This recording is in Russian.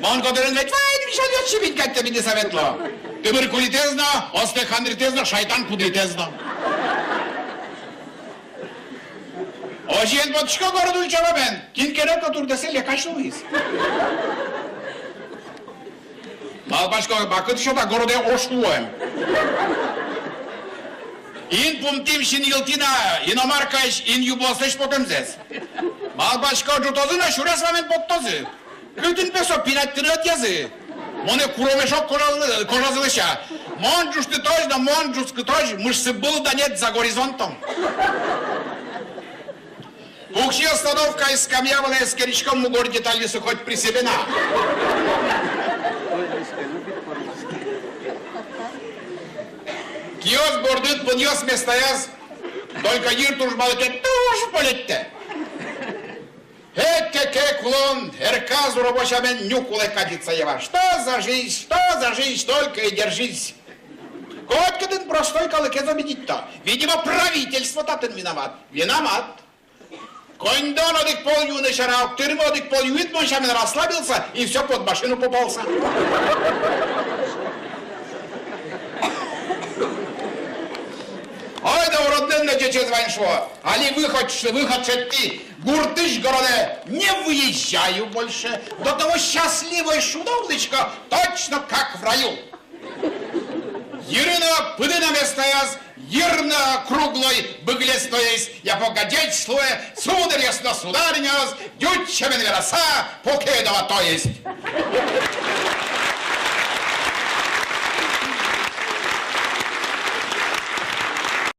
Монкодерин ведь вайд вишалет чебит как тебе не советло. Туберкулитезно, остеохондритезно, шайтан пудритезно. Ожиен батышка городу үлчава мен. Кинкерек отур десе лекашлуиз. Малбашка бакыт шота городе ошлуем. Ин пумтим шин йылтина, иномаркаиш, ин юблосеш потемзес. Малбашка жутозына шурас вамен поттозы. Bütün peso pinattırıt yazı. Моне куромешок кожазылыша. Монджуш ты тож, да монджус ты тож, мышцы был да нет за горизонтом. Пухчи остановка из скамьяванная с корячком в городе Тальвису хоть при себе на. Киос бордыт подъес местаяз, только иртуш балыке туш полетте. Эке кулон, эрказу рабочамен нюкуле кадится ева. Что за жизнь, только и держись. Коткин простой калыке забедить-то. Видимо, правительство татын виноват. Виноват. Кондон одик пол юный шарау, тырмы одик пол юит, моншамен расслабился и все под машину попался. Ой, да уродным на чече звоншо. Али выход ты. Гуртыш городе, не выезжаю больше. До того счастливая шудовлычка, точно как в раю. Ирина пыдына местаяз, Ирна круглой быглес то есть. Я погодеть слоя, сударь ясно сударь нес, дючамен вероса, покедова то есть.